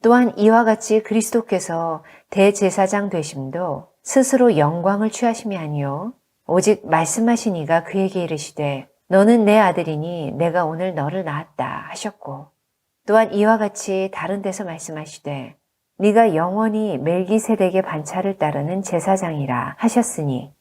또한 이와 같이 그리스도께서 대제사장 되심도 스스로 영광을 취하심이 아니요 오직 말씀하시니가 그에게 이르시되 너는 내 아들이니 내가 오늘 너를 낳았다 하셨고 또한 이와 같이 다른 데서 말씀하시되 네가 영원히 멜기세덱의 반차를 따르는 제사장이라 하셨으니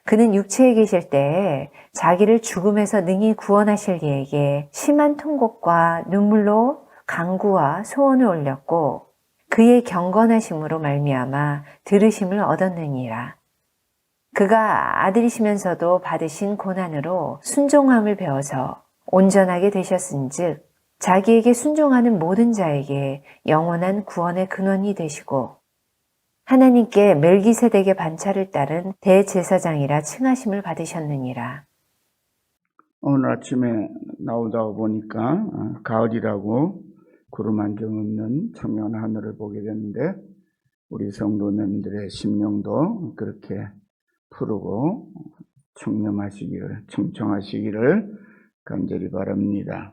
그는 육체에 계실 때에 자기를 죽음에서 능히 구원하실 이에게 심한 통곡과 눈물로 간구와 소원을 올렸고 그의 경건하심으로 말미암아 들으심을 얻었느니라. 그가 아들이시면서도 받으신 고난으로 순종함을 배워서 온전하게 되셨은즉 자기에게 순종하는 모든 자에게 영원한 구원의 근원이 되시고 하나님께 멜기세덱의 반차를 따른 대제사장이라 칭하심을 받으셨느니라. 오늘 아침에 나오다 보니까 가을이라고 구름 한 점 없는 청명한 하늘을 보게 됐는데 우리 성도님들의 심령도 그렇게 푸르고 청청하시기를 간절히 바랍니다.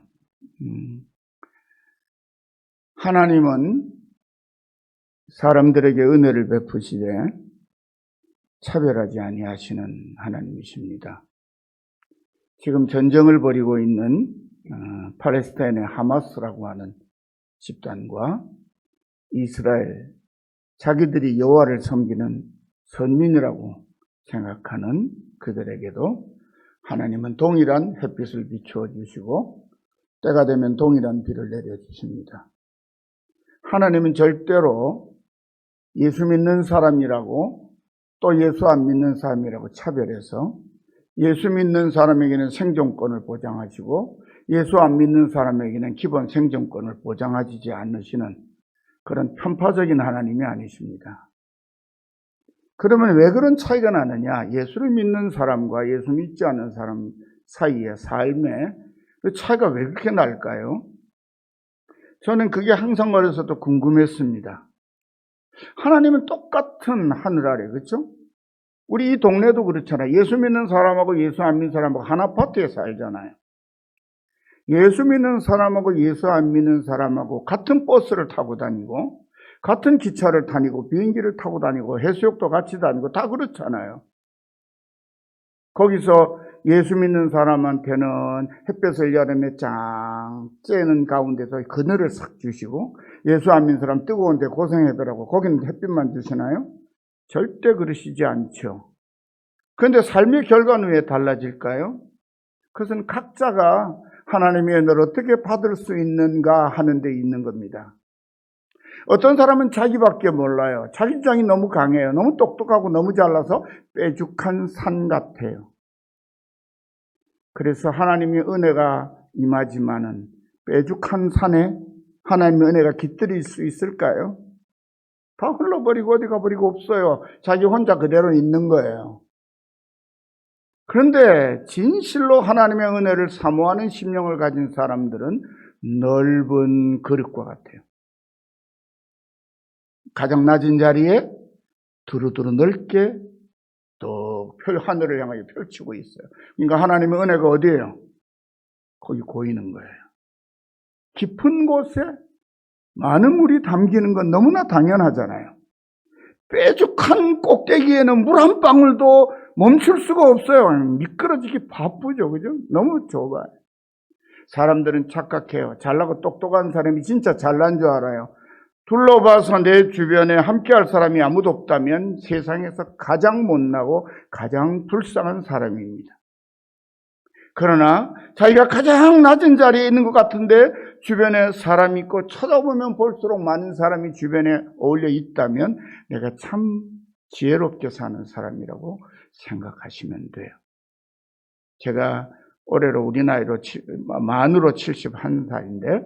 하나님은 사람들에게 은혜를 베푸시되 차별하지 아니하시는 하나님이십니다. 지금 전쟁을 벌이고 있는 팔레스타인의 하마스라고 하는 집단과 이스라엘, 자기들이 여호와를 섬기는 선민이라고 생각하는 그들에게도 하나님은 동일한 햇빛을 비추어 주시고 때가 되면 동일한 비를 내려주십니다. 하나님은 절대로 예수 믿는 사람이라고 또 예수 안 믿는 사람이라고 차별해서 예수 믿는 사람에게는 생존권을 보장하시고 예수 안 믿는 사람에게는 기본 생존권을 보장하지 않으시는 그런 편파적인 하나님이 아니십니다. 그러면 왜 그런 차이가 나느냐? 예수를 믿는 사람과 예수 믿지 않는 사람 사이의 삶에 그 차이가 왜 그렇게 날까요? 저는 그게 항상 어려서도 궁금했습니다. 하나님은 똑같은 하늘 아래, 그렇죠? 우리 이 동네도 그렇잖아요. 예수 믿는 사람하고 예수 안 믿는 사람하고 한 아파트에 살잖아요. 예수 믿는 사람하고 예수 안 믿는 사람하고 같은 버스를 타고 다니고 같은 기차를 다니고 비행기를 타고 다니고 해수욕도 같이 다니고 다 그렇잖아요. 거기서 예수 믿는 사람한테는 햇볕을 여름에 짱 쬐는 가운데서 그늘을 싹 주시고 예수 안 믿는 사람 뜨거운데 고생하더라고 거기는 햇빛만 주시나요? 절대 그러시지 않죠. 그런데 삶의 결과는 왜 달라질까요? 그것은 각자가 하나님의 은혜를 어떻게 받을 수 있는가 하는 데 있는 겁니다. 어떤 사람은 자기밖에 몰라요. 자기 주장이 너무 강해요. 너무 똑똑하고 너무 잘나서 빼죽한 산 같아요. 그래서 하나님의 은혜가 임하지만은 빼죽한 산에 하나님의 은혜가 깃들일 수 있을까요? 다 흘러버리고 어디 가버리고 없어요. 자기 혼자 그대로 있는 거예요. 그런데 진실로 하나님의 은혜를 사모하는 심령을 가진 사람들은 넓은 그릇과 같아요. 가장 낮은 자리에 두루두루 넓게 또 하늘을 향하여 펼치고 있어요. 그러니까 하나님의 은혜가 어디예요? 거기 고이는 거예요. 깊은 곳에 많은 물이 담기는 건 너무나 당연하잖아요. 뾰족한 꼭대기에는 물 한 방울도 멈출 수가 없어요. 미끄러지기 바쁘죠. 그죠? 너무 좁아요. 사람들은 착각해요. 잘나고 똑똑한 사람이 진짜 잘난 줄 알아요. 둘러봐서 내 주변에 함께할 사람이 아무도 없다면 세상에서 가장 못나고 가장 불쌍한 사람입니다. 그러나 자기가 가장 낮은 자리에 있는 것 같은데 주변에 사람이 있고 쳐다보면 볼수록 많은 사람이 주변에 어울려 있다면 내가 참 지혜롭게 사는 사람이라고 생각하시면 돼요. 제가 올해로 우리 나이로 만으로 71살인데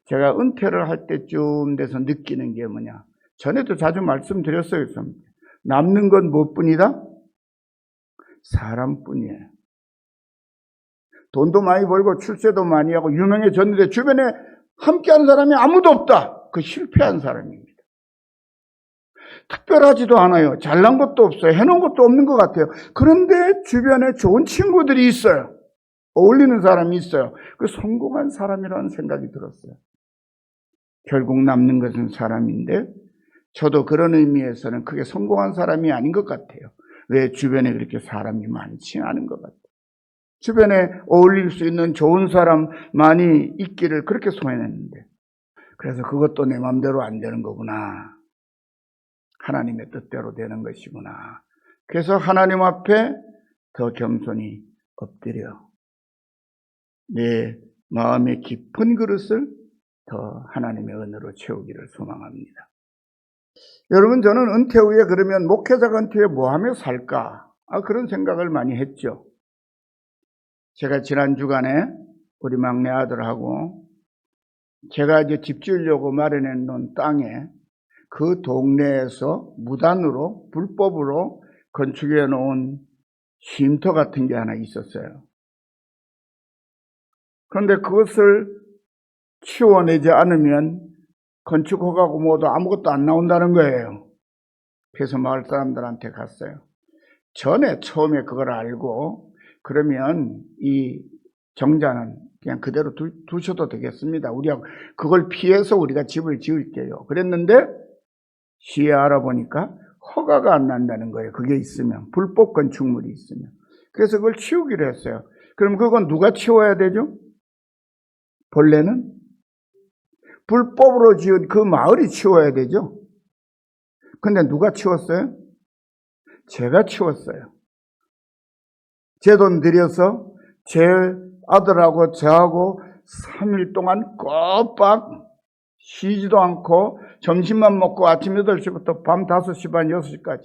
제가 은퇴를 할 때쯤 돼서 느끼는 게 뭐냐. 전에도 자주 말씀드렸어요. 남는 건 무엇뿐이다? 사람뿐이에요. 돈도 많이 벌고 출세도 많이 하고 유명해졌는데 주변에 함께하는 사람이 아무도 없다. 그 실패한 사람입니다. 특별하지도 않아요. 잘난 것도 없어요. 해놓은 것도 없는 것 같아요. 그런데 주변에 좋은 친구들이 있어요. 어울리는 사람이 있어요. 그 성공한 사람이라는 생각이 들었어요. 결국 남는 것은 사람인데 저도 그런 의미에서는 크게 성공한 사람이 아닌 것 같아요. 왜? 주변에 그렇게 사람이 많지 않은 것 같아요. 주변에 어울릴 수 있는 좋은 사람 많이 있기를 그렇게 소원했는데, 그래서 그것도 내 마음대로 안 되는 거구나. 하나님의 뜻대로 되는 것이구나. 그래서 하나님 앞에 더 겸손히 엎드려 내 마음의 깊은 그릇을 더 하나님의 은혜로 채우기를 소망합니다. 여러분, 저는 은퇴 후에 그러면 목회자가 은퇴 후에 뭐 하며 살까? 그런 생각을 많이 했죠. 제가 지난 주간에 우리 막내 아들하고 제가 이제 집 지으려고 마련해 놓은 땅에 그 동네에서 무단으로 불법으로 건축해 놓은 쉼터 같은 게 하나 있었어요. 그런데 그것을 치워내지 않으면 건축 허가고 뭐도 아무것도 안 나온다는 거예요. 그래서 마을 사람들한테 갔어요. 전에 처음에 그걸 알고 그러면 이 정자는 그냥 그대로 두셔도 되겠습니다. 우리가 그걸 피해서 우리가 집을 지을게요. 그랬는데 시에 알아보니까 허가가 안 난다는 거예요. 그게 있으면, 불법 건축물이 있으면. 그래서 그걸 치우기로 했어요. 그럼 그건 누가 치워야 되죠? 본래는 불법으로 지은 그 마을이 치워야 되죠. 근데 누가 치웠어요? 제가 치웠어요. 제 돈 들여서 제 아들하고 저하고 3일 동안 꼬박 쉬지도 않고 점심만 먹고 아침 8시부터 밤 5시 반 6시까지.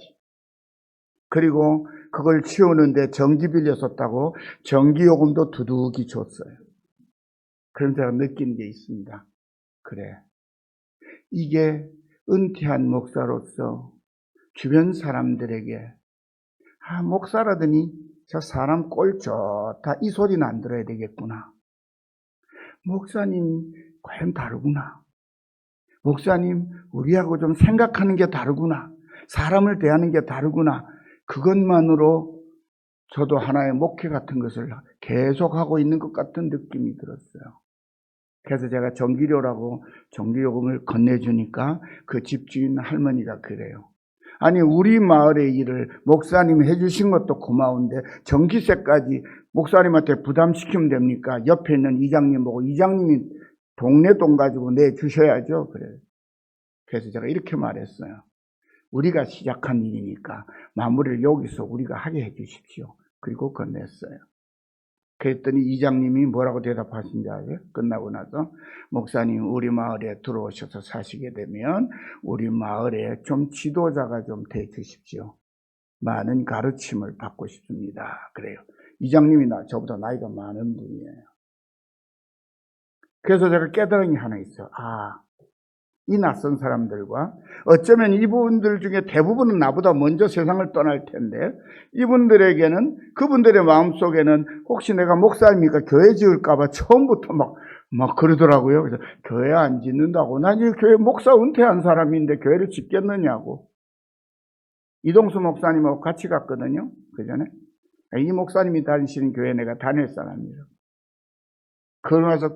그리고 그걸 치우는데 전기 빌렸었다고 전기요금도 두둑이 줬어요. 그런 제가 느낀 게 있습니다. 그래, 이게 은퇴한 목사로서 주변 사람들에게 목사라더니 저 사람 꼴 좋다 이 소리는 안 들어야 되겠구나. 목사님 과연 다르구나. 목사님 우리하고 좀 생각하는 게 다르구나. 사람을 대하는 게 다르구나. 그것만으로 저도 하나의 목회 같은 것을 계속하고 있는 것 같은 느낌이 들었어요. 그래서 제가 전기료라고 전기요금을 건네주니까 그 집주인 할머니가 그래요. 아니 우리 마을의 일을 목사님이 해주신 것도 고마운데 전기세까지 목사님한테 부담시키면 됩니까? 옆에 있는 이장님 보고 이장님이 동네 돈 가지고 내주셔야죠. 그래요. 그래서 제가 이렇게 말했어요. 우리가 시작한 일이니까 마무리를 여기서 우리가 하게 해주십시오. 그리고 건넸어요. 그랬더니 이장님이 뭐라고 대답하신지 아세요? 끝나고 나서 목사님 우리 마을에 들어오셔서 사시게 되면 우리 마을에 좀 지도자가 좀 돼 주십시오. 많은 가르침을 받고 싶습니다. 그래요. 이장님이 저보다 나이가 많은 분이에요. 그래서 제가 깨달은 게 하나 있어요. 이 낯선 사람들과 어쩌면 이분들 중에 대부분은 나보다 먼저 세상을 떠날 텐데 이분들에게는 그분들의 마음속에는 혹시 내가 목사입니까? 교회 지을까 봐 처음부터 막 그러더라고요. 그래서 교회 안 짓는다고. 난 이 교회 목사 은퇴한 사람인데 교회를 짓겠느냐고. 이동수 목사님하고 같이 갔거든요. 그 전에. 이 목사님이 다니시는 교회 내가 다닐 사람이에요. 그러면서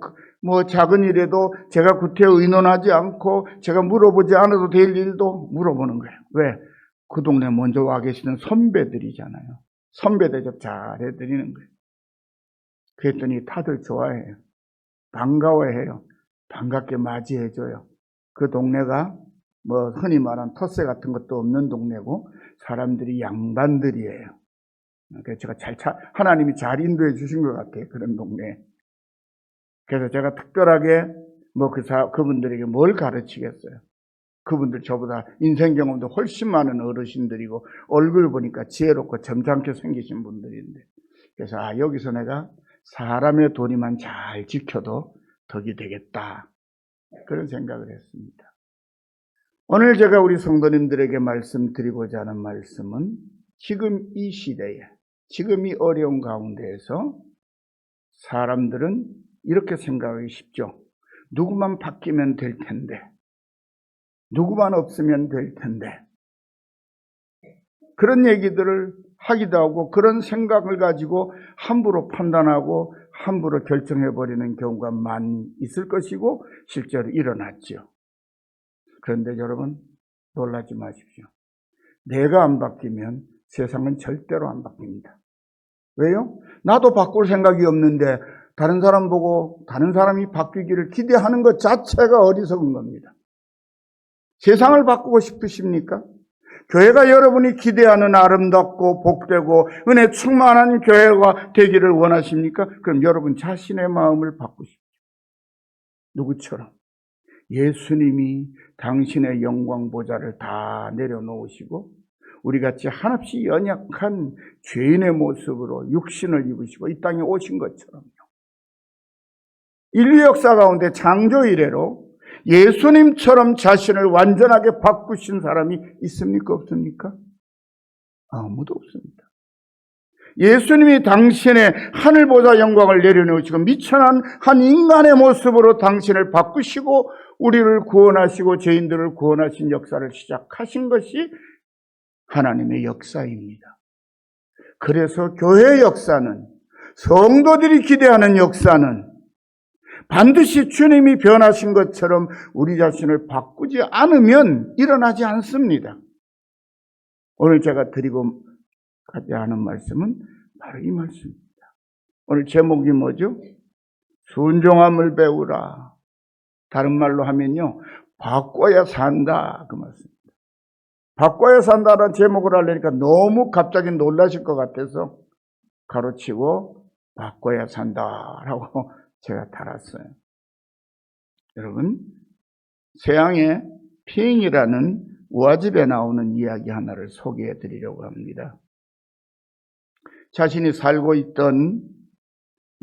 작은 일에도 제가 구태여 의논하지 않고 제가 물어보지 않아도 될 일도 물어보는 거예요. 왜? 그 동네 먼저 와 계시는 선배들이잖아요. 선배 대접 잘 해드리는 거예요. 그랬더니 다들 좋아해요. 반가워해요. 반갑게 맞이해줘요. 그 동네가 흔히 말하는 텃세 같은 것도 없는 동네고 사람들이 양반들이에요. 그래서 제가 하나님이 잘 인도해 주신 것 같아요. 그런 동네에. 그래서 제가 특별하게 그분들에게 뭘 가르치겠어요. 그분들 저보다 인생 경험도 훨씬 많은 어르신들이고 얼굴 보니까 지혜롭고 점잖게 생기신 분들인데 그래서 여기서 내가 사람의 도리만 잘 지켜도 덕이 되겠다. 그런 생각을 했습니다. 오늘 제가 우리 성도님들에게 말씀드리고자 하는 말씀은 지금 이 시대에 지금 이 어려운 가운데에서 사람들은 이렇게 생각하기 쉽죠. 누구만 바뀌면 될 텐데, 누구만 없으면 될 텐데. 그런 얘기들을 하기도 하고 그런 생각을 가지고 함부로 판단하고 함부로 결정해버리는 경우가 많이 있을 것이고 실제로 일어났죠. 그런데 여러분, 놀라지 마십시오. 내가 안 바뀌면 세상은 절대로 안 바뀝니다. 왜요? 나도 바꿀 생각이 없는데 다른 사람 보고 다른 사람이 바뀌기를 기대하는 것 자체가 어리석은 겁니다. 세상을 바꾸고 싶으십니까? 교회가 여러분이 기대하는 아름답고 복되고 은혜 충만한 교회가 되기를 원하십니까? 그럼 여러분 자신의 마음을 바꾸십시오. 누구처럼? 예수님이 당신의 영광 보좌를 다 내려놓으시고 우리같이 한없이 연약한 죄인의 모습으로 육신을 입으시고 이 땅에 오신 것처럼요. 인류 역사 가운데 창조 이래로 예수님처럼 자신을 완전하게 바꾸신 사람이 있습니까? 없습니까? 아무도 없습니다. 예수님이 당신의 하늘보다 영광을 내려놓으시고 미천한 한 인간의 모습으로 당신을 바꾸시고 우리를 구원하시고 죄인들을 구원하신 역사를 시작하신 것이 하나님의 역사입니다. 그래서 교회의 역사는, 성도들이 기대하는 역사는 반드시 주님이 변하신 것처럼 우리 자신을 바꾸지 않으면 일어나지 않습니다. 오늘 제가 드리고 가자 하는 말씀은 바로 이 말씀입니다. 오늘 제목이 뭐죠? 순종함을 배우라. 다른 말로 하면요, 바꿔야 산다 그 말씀입니다. 바꿔야 산다라는 제목을 하려니까 너무 갑자기 놀라실 것 같아서 가로치고 바꿔야 산다라고 제가 달았어요. 여러분, 서양의 핑이라는 우화집에 나오는 이야기 하나를 소개해 드리려고 합니다. 자신이 살고 있던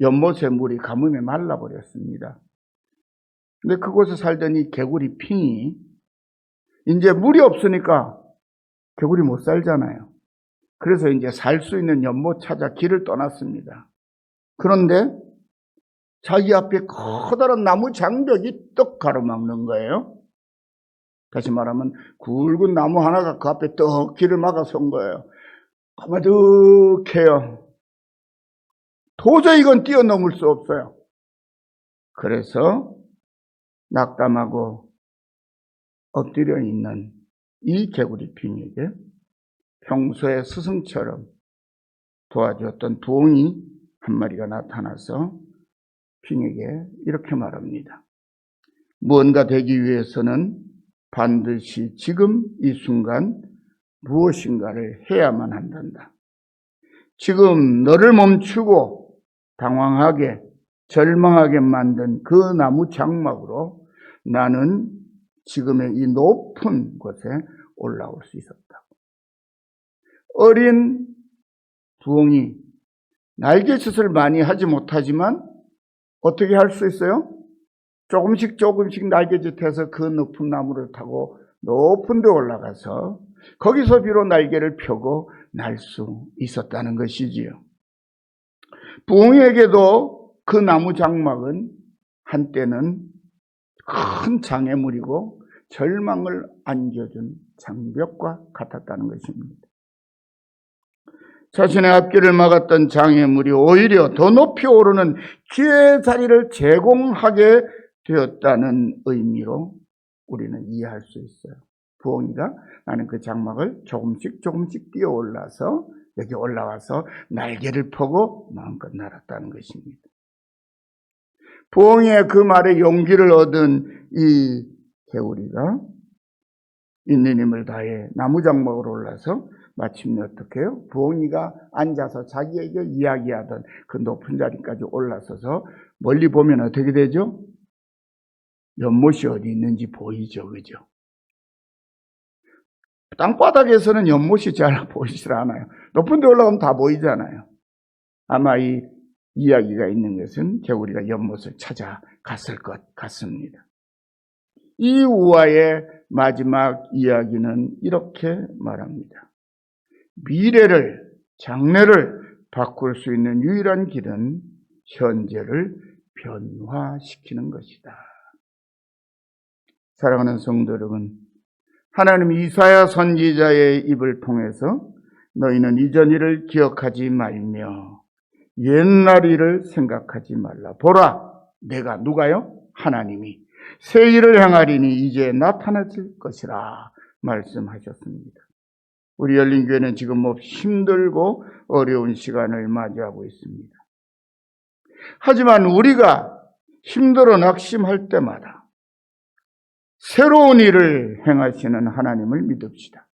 연못의 물이 가뭄에 말라버렸습니다. 근데 그곳에 살던 이 개구리 핑이 이제 물이 없으니까 개구리 못 살잖아요. 그래서 이제 살 수 있는 연못 찾아 길을 떠났습니다. 그런데 자기 앞에 커다란 나무 장벽이 떡 가로막는 거예요. 다시 말하면 굵은 나무 하나가 그 앞에 떡 길을 막아선 거예요. 까마득해요. 도저히 이건 뛰어넘을 수 없어요. 그래서 낙담하고 엎드려 있는 이 개구리 핑에게 평소에 스승처럼 도와주었던 부엉이 한 마리가 나타나서 핑에게 이렇게 말합니다. 무언가 되기 위해서는 반드시 지금 이 순간 무엇인가를 해야만 한단다. 지금 너를 멈추고 당황하게 절망하게 만든 그 나무 장막으로 나는 지금의 이 높은 곳에 올라올 수 있었다. 어린 부엉이, 날개짓을 많이 하지 못하지만 어떻게 할 수 있어요? 조금씩 날개짓해서 그 높은 나무를 타고 높은 데 올라가서 거기서 비로 날개를 펴고 날 수 있었다는 것이지요. 부엉이에게도 그 나무 장막은 한때는 큰 장애물이고 절망을 안겨준 장벽과 같았다는 것입니다. 자신의 앞길을 막았던 장애물이 오히려 더 높이 오르는 기회의 자리를 제공하게 되었다는 의미로 우리는 이해할 수 있어요. 부엉이가 나는 그 장막을 조금씩 뛰어 올라서 여기 올라와서 날개를 펴고 마음껏 날았다는 것입니다. 부엉이의 그 말에 용기를 얻은 이 개구리가 있는 힘을 다해 나무 장막으로 올라서 마침내 어떻게 해요? 부엉이가 앉아서 자기에게 이야기하던 그 높은 자리까지 올라서서 멀리 보면 어떻게 되죠? 연못이 어디 있는지 보이죠, 그죠? 땅바닥에서는 연못이 잘 보이질 않아요. 높은 데 올라가면 다 보이잖아요. 아마 이 이야기가 있는 것은 개구리가 연못을 찾아갔을 것 같습니다. 이 우화의 마지막 이야기는 이렇게 말합니다. 미래를, 장래를 바꿀 수 있는 유일한 길은 현재를 변화시키는 것이다. 사랑하는 성도 여러분, 하나님 이사야 선지자의 입을 통해서 너희는 이전 일을 기억하지 말며 옛날 일을 생각하지 말라. 보라, 내가 누가요? 하나님이 새 일을 행하리니 이제 나타나질 것이라 말씀하셨습니다. 우리 열린교회는 지금 힘들고 어려운 시간을 맞이하고 있습니다. 하지만 우리가 힘들어 낙심할 때마다 새로운 일을 행하시는 하나님을 믿읍시다.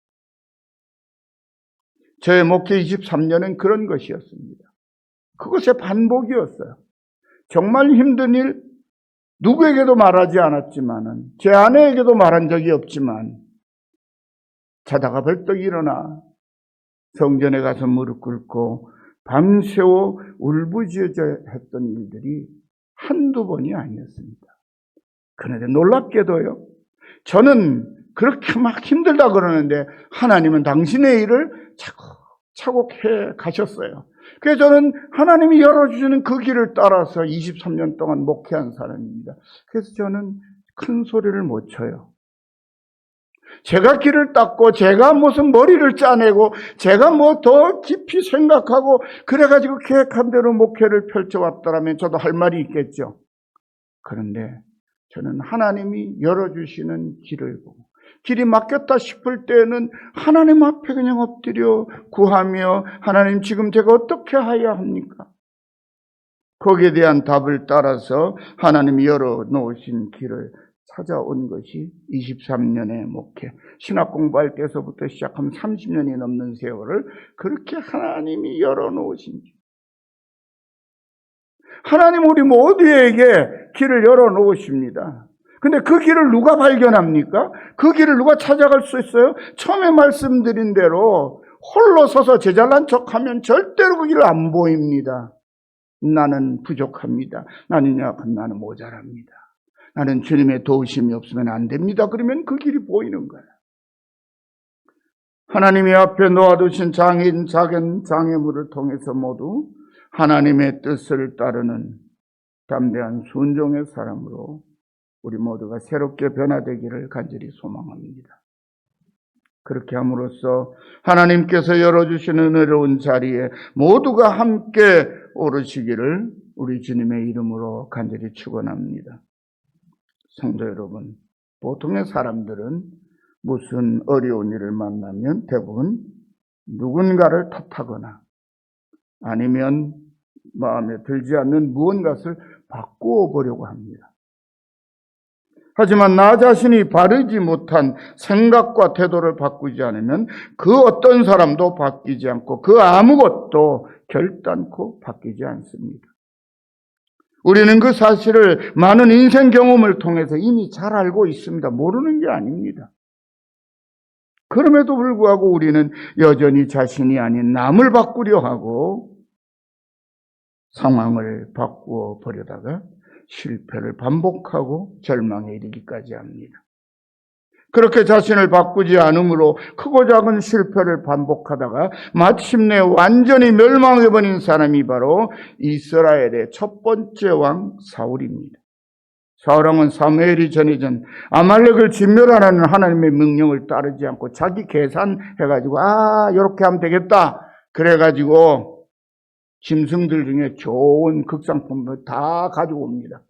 저의 목회 23년은 그런 것이었습니다. 그것의 반복이었어요. 정말 힘든 일, 누구에게도 말하지 않았지만은, 제 아내에게도 말한 적이 없지만, 자다가 벌떡 일어나 성전에 가서 무릎 꿇고 밤새워 울부짖어 했던 일들이 한두 번이 아니었습니다. 그런데 놀랍게도요, 저는 그렇게 막 힘들다 그러는데 하나님은 당신의 일을 차곡차곡 해 가셨어요. 그래서 저는 하나님이 열어주시는 그 길을 따라서 23년 동안 목회한 사람입니다. 그래서 저는 큰 소리를 못 쳐요. 제가 길을 닦고 제가 무슨 머리를 짜내고 제가 뭐 더 깊이 생각하고 그래가지고 계획한 대로 목회를 펼쳐왔더라면 저도 할 말이 있겠죠. 그런데 저는 하나님이 열어주시는 길을 보고 길이 막혔다 싶을 때는 하나님 앞에 그냥 엎드려 구하며 하나님 지금 제가 어떻게 해야 합니까? 거기에 대한 답을 따라서 하나님이 열어놓으신 길을 찾아온 것이 23년의 목회, 신학 공부할 때서부터 시작하면 30년이 넘는 세월을 그렇게 하나님이 열어놓으신 길. 하나님 우리 모두에게 길을 열어놓으십니다. 근데 그 길을 누가 발견합니까? 그 길을 누가 찾아갈 수 있어요? 처음에 말씀드린 대로 홀로 서서 제 잘난 척하면 절대로 그 길을 안 보입니다. 나는 부족합니다. 나는 약한, 나는 모자랍니다. 나는 주님의 도우심이 없으면 안 됩니다. 그러면 그 길이 보이는 거예요. 하나님이 앞에 놓아두신 작은 장애물을 통해서 모두 하나님의 뜻을 따르는 담대한 순종의 사람으로 우리 모두가 새롭게 변화되기를 간절히 소망합니다. 그렇게 함으로써 하나님께서 열어주시는 은혜로운 자리에 모두가 함께 오르시기를 우리 주님의 이름으로 간절히 축원합니다. 성도 여러분, 보통의 사람들은 무슨 어려운 일을 만나면 대부분 누군가를 탓하거나 아니면 마음에 들지 않는 무언가를 바꾸어 보려고 합니다. 하지만 나 자신이 바르지 못한 생각과 태도를 바꾸지 않으면 그 어떤 사람도 바뀌지 않고 그 아무것도 결단코 바뀌지 않습니다. 우리는 그 사실을 많은 인생 경험을 통해서 이미 잘 알고 있습니다. 모르는 게 아닙니다. 그럼에도 불구하고 우리는 여전히 자신이 아닌 남을 바꾸려 하고 상황을 바꾸어 보려다가 실패를 반복하고 절망에 이르기까지 합니다. 그렇게 자신을 바꾸지 않으므로 크고 작은 실패를 반복하다가 마침내 완전히 멸망해버린 사람이 바로 이스라엘의 첫 번째 왕 사울입니다. 사울왕은 사무엘이 전해진 아말렉을 진멸하라는 하나님의 명령을 따르지 않고 자기 계산해가지고 이렇게 하면 되겠다 그래가지고 짐승들 중에 좋은 극상품을 다 가지고 옵니다.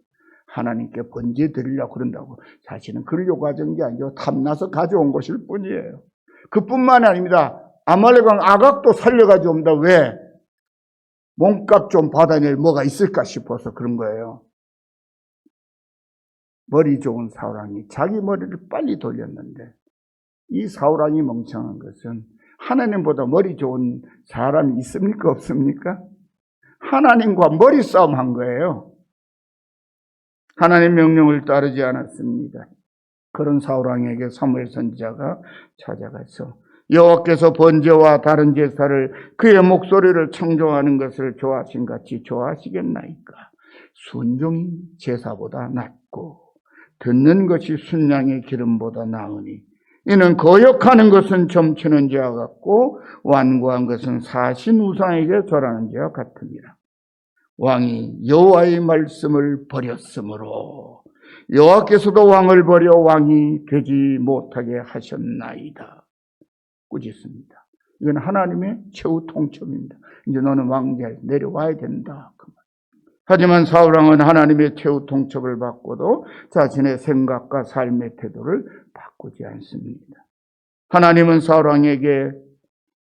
하나님께 번제 드리려고 그런다고 자신은 그러려고 가져온 게 아니고 탐나서 가져온 것일 뿐이에요. 그뿐만이 아닙니다. 아말렉 왕 아각도 살려가지고 옵니다. 왜? 몸값 좀 받아낼 뭐가 있을까 싶어서 그런 거예요. 머리 좋은 사울왕이 자기 머리를 빨리 돌렸는데 이 사울왕이 멍청한 것은 하나님보다 머리 좋은 사람이 있습니까? 없습니까? 하나님과 머리 싸움 한 거예요. 하나님 명령을 따르지 않았습니다. 그런 사울왕에게 사무엘 선지자가 찾아가서 여호와께서 번제와 다른 제사를 그의 목소리를 청종하는 것을 좋아하신 같이 좋아하시겠나이까? 순종이 제사보다 낫고 듣는 것이 순양의 기름보다 나으니 이는 거역하는 것은 점치는 죄와 같고 완고한 것은 사신 우상에게 절하는 죄와 같으니라. 왕이 여호와의 말씀을 버렸으므로 여호와께서도 왕을 버려 왕이 되지 못하게 하셨나이다. 꾸짖습니다. 이건 하나님의 최후 통첩입니다. 이제 너는 왕자에 내려와야 된다. 하지만 사울왕은 하나님의 최후 통첩을 받고도 자신의 생각과 삶의 태도를 바꾸지 않습니다. 하나님은 사울왕에게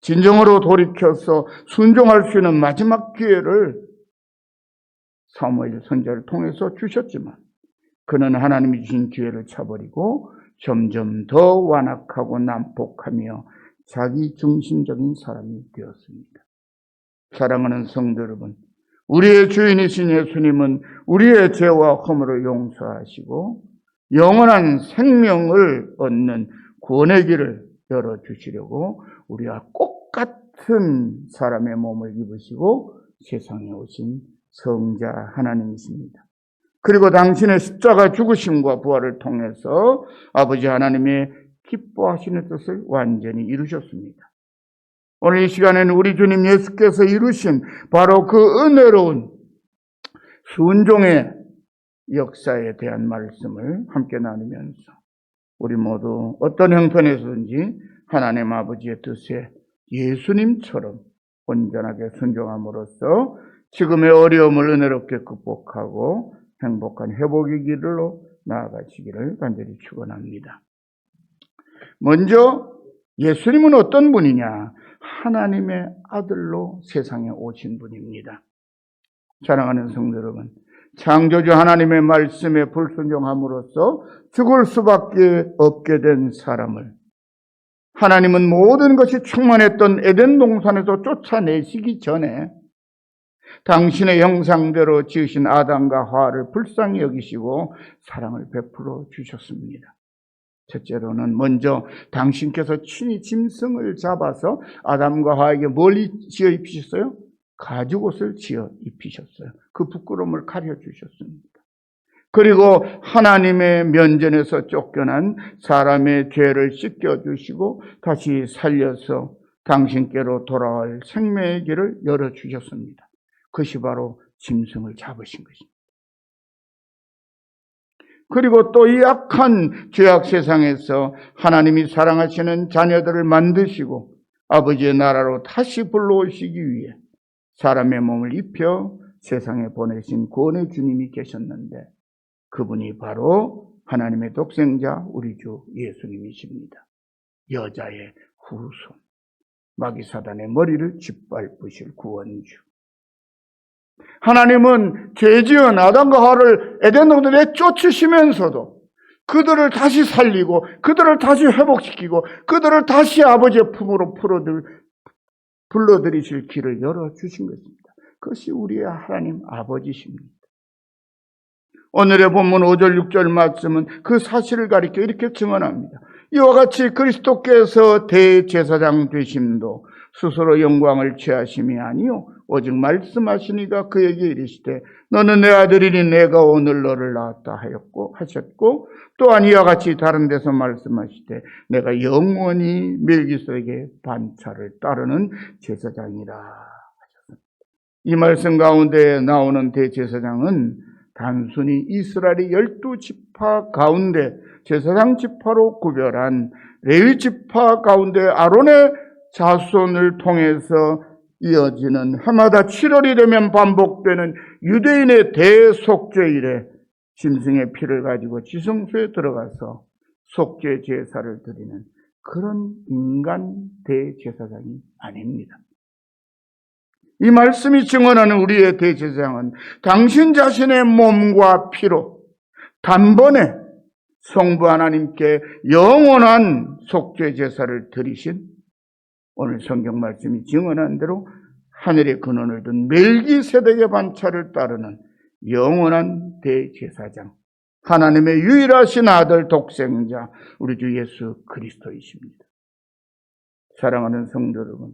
진정으로 돌이켜서 순종할 수 있는 마지막 기회를 사무엘 선지자를 통해서 주셨지만 그는 하나님이 주신 기회를 차버리고 점점 더 완악하고 난폭하며 자기 중심적인 사람이 되었습니다. 사랑하는 성도 여러분, 우리의 주인이신 예수님은 우리의 죄와 허물을 용서하시고 영원한 생명을 얻는 구원의 길을 열어주시려고 우리와 똑같은 사람의 몸을 입으시고 세상에 오신 성자 하나님이십니다. 그리고 당신의 십자가 죽으심과 부활을 통해서 아버지 하나님의 기뻐하시는 뜻을 완전히 이루셨습니다. 오늘 이 시간에는 우리 주님 예수께서 이루신 바로 그 은혜로운 순종의 역사에 대한 말씀을 함께 나누면서 우리 모두 어떤 형편에서든지 하나님 아버지의 뜻에 예수님처럼 온전하게 순종함으로써 지금의 어려움을 은혜롭게 극복하고 행복한 회복의 길로 나아가시기를 간절히 축원합니다. 먼저 예수님은 어떤 분이냐? 하나님의 아들로 세상에 오신 분입니다. 사랑하는 성도 여러분, 창조주 하나님의 말씀에 불순종함으로써 죽을 수밖에 없게 된 사람을 하나님은 모든 것이 충만했던 에덴 동산에서 쫓아내시기 전에 당신의 형상대로 지으신 아담과 하와를 불쌍히 여기시고 사랑을 베풀어 주셨습니다. 첫째로는 먼저 당신께서 친히 짐승을 잡아서 아담과 하와에게 뭘 지어 입히셨어요? 가죽옷을 지어 입히셨어요. 그 부끄러움을 가려주셨습니다. 그리고 하나님의 면전에서 쫓겨난 사람의 죄를 씻겨주시고 다시 살려서 당신께로 돌아올 생명의 길을 열어주셨습니다. 그것이 바로 짐승을 잡으신 것입니다. 그리고 또 이 악한 죄악 세상에서 하나님이 사랑하시는 자녀들을 만드시고 아버지의 나라로 다시 불러오시기 위해 사람의 몸을 입혀 세상에 보내신 구원의 주님이 계셨는데 그분이 바로 하나님의 독생자 우리 주 예수님이십니다. 여자의 후손, 마귀사단의 머리를 짓밟으실 구원주. 하나님은 죄지은 아담과 하와를 에덴 동산에 쫓으시면서도 그들을 다시 살리고 그들을 다시 회복시키고 그들을 다시 아버지의 품으로 불러들이실 길을 열어주신 것입니다. 그것이 우리의 하나님 아버지십니다. 오늘의 본문 5절 6절 말씀은 그 사실을 가리켜 이렇게 증언합니다. 이와 같이 그리스도께서 대제사장 되심도 스스로 영광을 취하심이 아니요 오직 말씀하시니가 그에게 이르시되 너는 내 아들이니 내가 오늘 너를 낳았다 하셨고 또한 이와 같이 다른 데서 말씀하시되 내가 영원히 멜기세덱의 반차를 따르는 제사장이라 하셨습니다. 이 말씀 가운데 나오는 대제사장은 단순히 이스라엘의 12지파 가운데 제사장 지파로 구별한 레위 지파 가운데 아론의 자손을 통해서 이어지는 해마다 7월이 되면 반복되는 유대인의 대속죄일에 짐승의 피를 가지고 지성소에 들어가서 속죄 제사를 드리는 그런 인간 대제사장이 아닙니다. 이 말씀이 증언하는 우리의 대제사장은 당신 자신의 몸과 피로 단번에 성부 하나님께 영원한 속죄 제사를 드리신 오늘 성경 말씀이 증언한 대로 하늘의 근원을 둔 멜기세덱의 반차를 따르는 영원한 대제사장, 하나님의 유일하신 아들 독생자 우리 주 예수 그리스도이십니다. 사랑하는 성도 여러분,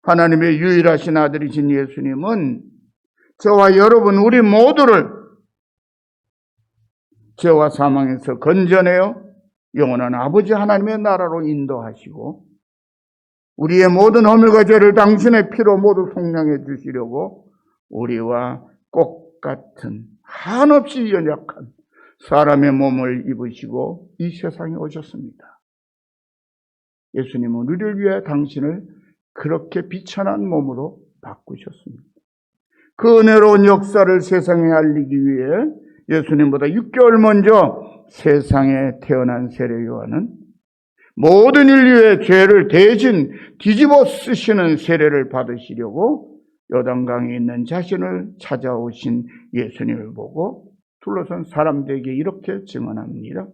하나님의 유일하신 아들이신 예수님은 저와 여러분 우리 모두를 죄와 사망에서 건져내어 영원한 아버지 하나님의 나라로 인도하시고 우리의 모든 허물과 죄를 당신의 피로 모두 속량해 주시려고 우리와 똑같은 한없이 연약한 사람의 몸을 입으시고 이 세상에 오셨습니다. 예수님은 우리를 위해 당신을 그렇게 비천한 몸으로 바꾸셨습니다. 그 은혜로운 역사를 세상에 알리기 위해 예수님보다 6개월 먼저 세상에 태어난 세례 요한은 모든 인류의 죄를 대신 뒤집어 쓰시는 세례를 받으시려고 요단강에 있는 자신을 찾아오신 예수님을 보고 둘러선 사람들에게 이렇게 증언합니다.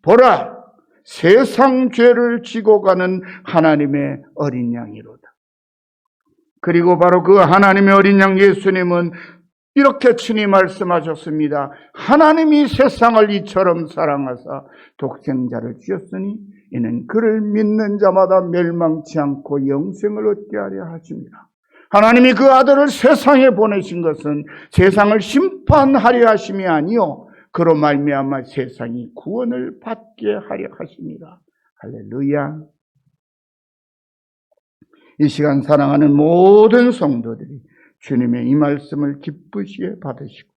보라, 세상 죄를 지고 가는 하나님의 어린 양이로다. 그리고 바로 그 하나님의 어린 양 예수님은 이렇게 친히 말씀하셨습니다. 하나님이 세상을 이처럼 사랑하사 독생자를 주셨으니 이는 그를 믿는 자마다 멸망치 않고 영생을 얻게 하려 하십니다. 하나님이 그 아들을 세상에 보내신 것은 세상을 심판하려 하심이 아니요 그로 말미암아 세상이 구원을 받게 하려 하십니다. 할렐루야. 이 시간 사랑하는 모든 성도들이 주님의 이 말씀을 기쁘시게 받으시고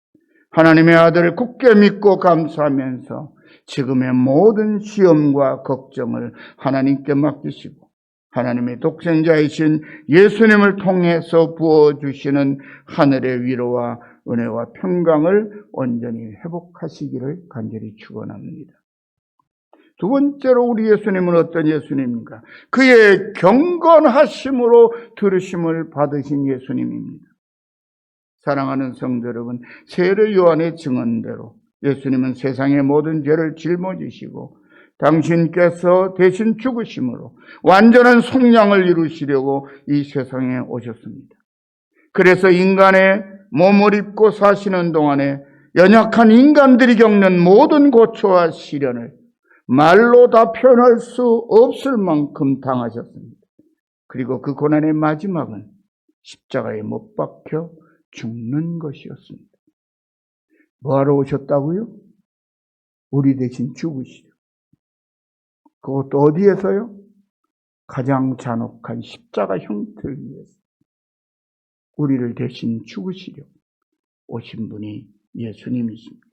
하나님의 아들을 굳게 믿고 감사하면서 지금의 모든 시험과 걱정을 하나님께 맡기시고 하나님의 독생자이신 예수님을 통해서 부어주시는 하늘의 위로와 은혜와 평강을 온전히 회복하시기를 간절히 축원합니다. 두 번째로 우리 예수님은 어떤 예수님입니까? 그의 경건하심으로 들으심을 받으신 예수님입니다. 사랑하는 성도 여러분, 세례 요한의 증언대로 예수님은 세상의 모든 죄를 짊어지시고 당신께서 대신 죽으심으로 완전한 속량을 이루시려고 이 세상에 오셨습니다. 그래서 인간의 몸을 입고 사시는 동안에 연약한 인간들이 겪는 모든 고초와 시련을 말로 다 표현할 수 없을 만큼 당하셨습니다. 그리고 그 고난의 마지막은 십자가에 못 박혀 죽는 것이었습니다. 뭐하러 오셨다고요? 우리 대신 죽으시려. 그것도 어디에서요? 가장 잔혹한 십자가 형태를 위해서 우리를 대신 죽으시려 오신 분이 예수님이십니다.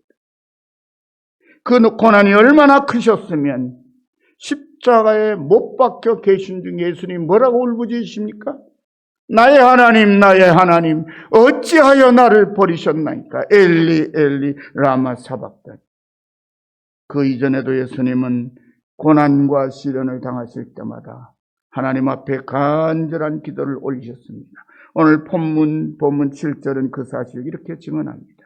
그 고난이 얼마나 크셨으면 십자가에 못 박혀 계신 중 예수님 뭐라고 울부짖으십니까? 나의 하나님 어찌하여 나를 버리셨나이까? 엘리 엘리 라마 사박다니. 그 이전에도 예수님은 고난과 시련을 당하실 때마다 하나님 앞에 간절한 기도를 올리셨습니다. 오늘 본문 7절은 그 사실을 이렇게 증언합니다.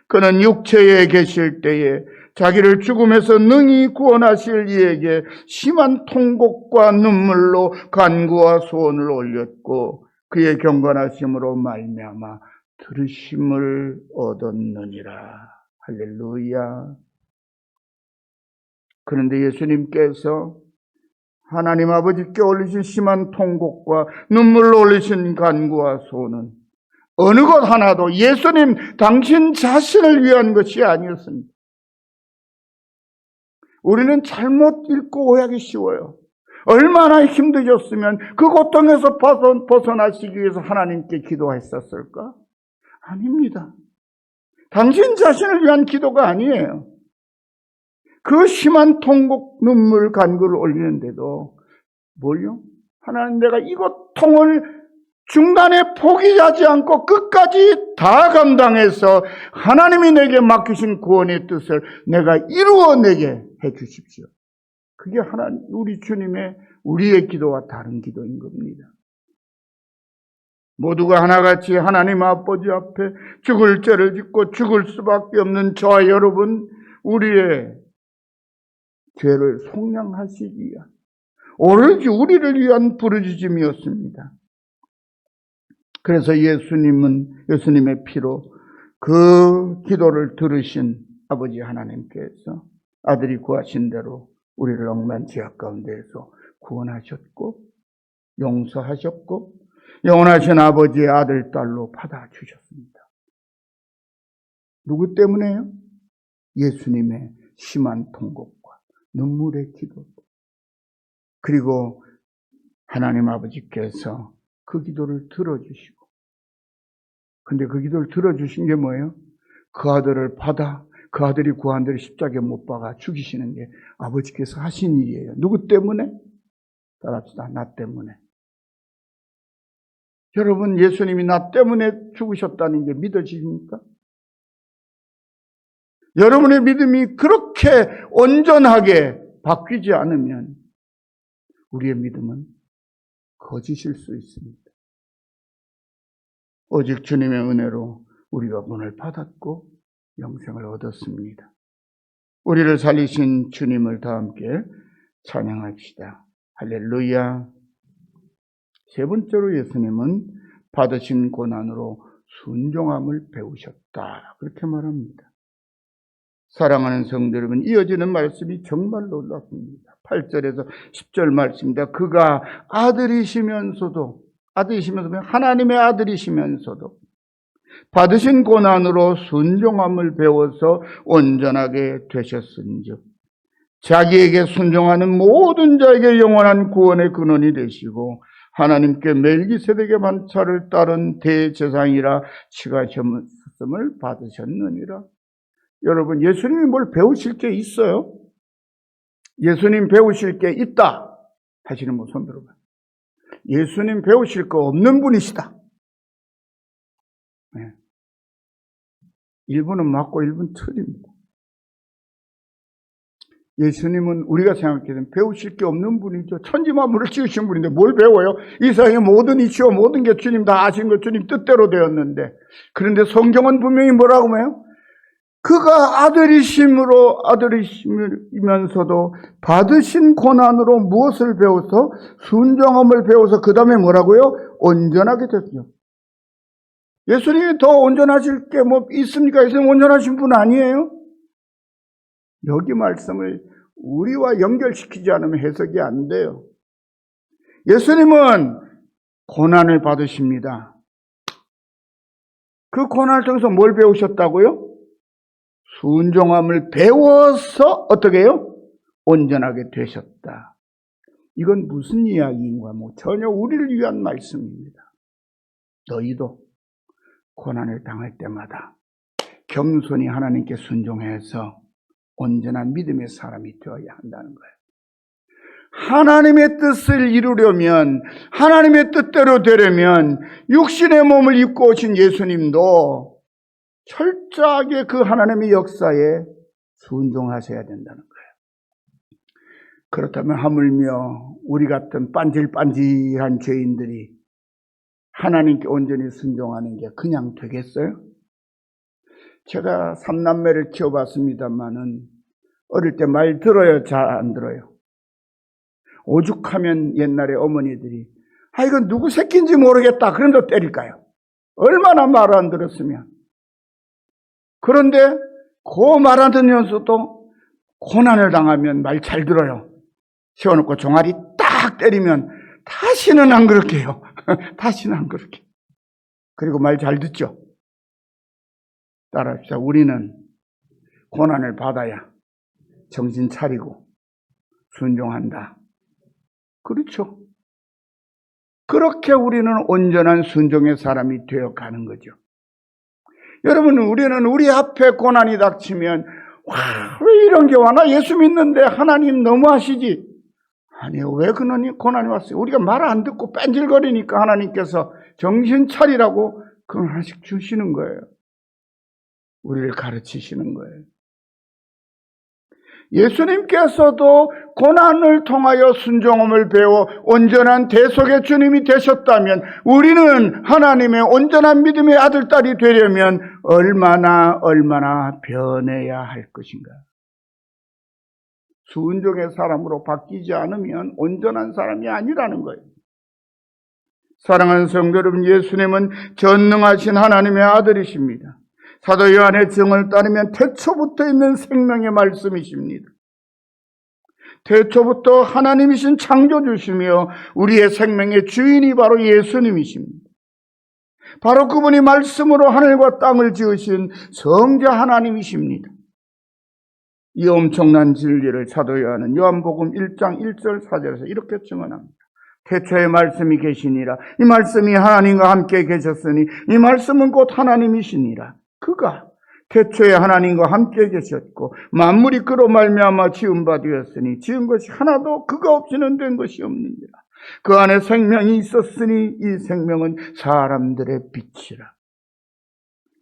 그는 육체에 계실 때에 자기를 죽음에서 능히 구원하실 이에게 심한 통곡과 눈물로 간구와 소원을 올렸고 그의 경건하심으로 말미암아 들으심을 얻었느니라. 할렐루야. 그런데 예수님께서 하나님 아버지께 올리신 심한 통곡과 눈물로 올리신 간구와 소원은 어느 것 하나도 예수님 당신 자신을 위한 것이 아니었습니다. 우리는 잘못 읽고 오해하기 쉬워요. 얼마나 힘드셨으면 그 고통에서 벗어나시기 위해서 하나님께 기도했었을까? 아닙니다. 당신 자신을 위한 기도가 아니에요. 그 심한 통곡, 눈물, 간구를 올리는데도 뭘요? 하나님, 내가 이 고통을 중간에 포기하지 않고 끝까지 다 감당해서 하나님이 내게 맡기신 구원의 뜻을 내가 이루어내게 해 주십시오. 그게 우리 주님의 우리의 기도와 다른 기도인 겁니다. 모두가 하나같이 하나님 아버지 앞에 죽을 죄를 짓고 죽을 수밖에 없는 저와 여러분, 우리의 죄를 속량하시기 위한 오로지 우리를 위한 부르짖음이었습니다. 그래서 예수님의 피로 그 기도를 들으신 아버지 하나님께서 아들이 구하신 대로 우리를 억만 죄악 가운데에서 구원하셨고 용서하셨고 영원하신 아버지의 아들, 딸로 받아주셨습니다. 누구 때문에요? 예수님의 심한 통곡과 눈물의 기도, 그리고 하나님 아버지께서 그 기도를 들어주시고, 근데 그 기도를 들어주신 게 뭐예요? 그 아들을 그 아들이 구한 대로 십자가에 못 박아 죽이시는 게 아버지께서 하신 일이에요. 누구 때문에? 따라합시다. 나 때문에. 여러분, 예수님이 나 때문에 죽으셨다는 게 믿어지십니까? 여러분의 믿음이 그렇게 온전하게 바뀌지 않으면 우리의 믿음은 거짓일 수 있습니다. 오직 주님의 은혜로 우리가 구원을 받았고 영생을 얻었습니다. 우리를 살리신 주님을 다 함께 찬양합시다. 할렐루야. 세 번째로 예수님은 받으신 고난으로 순종함을 배우셨다. 그렇게 말합니다. 사랑하는 성도 여러분, 이어지는 말씀이 정말 놀랍습니다. 8절에서 10절 말씀입니다. 그가 아들이시면서도 하나님의 아들이시면서도 받으신 고난으로 순종함을 배워서 온전하게 되셨은즉 자기에게 순종하는 모든 자에게 영원한 구원의 근원이 되시고 하나님께 멜기세덱의 반차를 따른 대제사장이라 칭하셨음을 받으셨느니라. 여러분, 예수님이 뭘 배우실 게 있어요? 예수님 배우실 게 있다 하시는 분 손 들어봐요. 예수님 배우실 거 없는 분이시다. 네. 1분은 맞고 1분 틀립니다. 예수님은 우리가 생각해서는 배우실 게 없는 분이죠. 천지만물을 지으신 분인데 뭘 배워요? 이 세상의 모든 이치와 모든 게 주님 다 아신 것, 주님 뜻대로 되었는데, 그런데 성경은 분명히 뭐라고 해요? 그가 아들이시면서도 받으신 고난으로 무엇을 배워서? 순종함을 배워서 그 다음에 뭐라고요? 온전하게 됐죠. 예수님이 더 온전하실 게 뭐 있습니까? 예수님 온전하신 분 아니에요? 여기 말씀을 우리와 연결시키지 않으면 해석이 안 돼요. 예수님은 고난을 받으십니다. 그 고난을 통해서 뭘 배우셨다고요? 순종함을 배워서 어떻게 해요? 온전하게 되셨다. 이건 무슨 이야기인가? 전혀 우리를 위한 말씀입니다. 너희도 고난을 당할 때마다 겸손히 하나님께 순종해서 온전한 믿음의 사람이 되어야 한다는 거예요. 하나님의 뜻을 이루려면, 하나님의 뜻대로 되려면 육신의 몸을 입고 오신 예수님도 철저하게 그 하나님의 역사에 순종하셔야 된다는 거예요. 그렇다면 하물며 우리 같은 빤질빤질한 죄인들이 하나님께 온전히 순종하는 게 그냥 되겠어요? 제가 3남매를 키워봤습니다만은 어릴 때 말 들어요? 잘 안 들어요? 오죽하면 옛날에 어머니들이 이건 누구 새끼인지 모르겠다 그런데 때릴까요? 얼마나 말 안 들었으면. 그런데 그 말 안 들으면서도 고난을 당하면 말 잘 들어요. 세워놓고 종아리 딱 때리면 다시는 안 그럴게요. 다시는 안 그럴게요. 그리고 말 잘 듣죠? 따라합시다. 우리는 고난을 받아야 정신 차리고 순종한다. 그렇죠? 그렇게 우리는 온전한 순종의 사람이 되어가는 거죠. 여러분, 우리는 우리 앞에 고난이 닥치면 왜 이런 게 와? 나 예수 믿는데 하나님 너무하시지? 아니요. 왜 고난이 왔어요? 우리가 말 안 듣고 뺀질거리니까 하나님께서 정신 차리라고 그걸 하나씩 주시는 거예요. 우리를 가르치시는 거예요. 예수님께서도 고난을 통하여 순종함을 배워 온전한 대속의 주님이 되셨다면 우리는 하나님의 온전한 믿음의 아들, 딸이 되려면 얼마나 변해야 할 것인가. 순종의 사람으로 바뀌지 않으면 온전한 사람이 아니라는 거예요. 사랑하는 성도 여러분, 예수님은 전능하신 하나님의 아들이십니다. 사도 요한의 증언을 따르면 태초부터 있는 생명의 말씀이십니다. 태초부터 하나님이신 창조주시며 우리의 생명의 주인이 바로 예수님이십니다. 바로 그분이 말씀으로 하늘과 땅을 지으신 성자 하나님이십니다. 이 엄청난 진리를 사도 요한은 요한복음 1장 1절 4절에서 이렇게 증언합니다. 태초에 말씀이 계시니라. 이 말씀이 하나님과 함께 계셨으니 이 말씀은 곧 하나님이시니라. 그가 태초에 하나님과 함께 계셨고 만물이 그로 말미암아 지은 바 되었으니 지은 것이 하나도 그가 없이는 된 것이 없느니라. 그 안에 생명이 있었으니 이 생명은 사람들의 빛이라.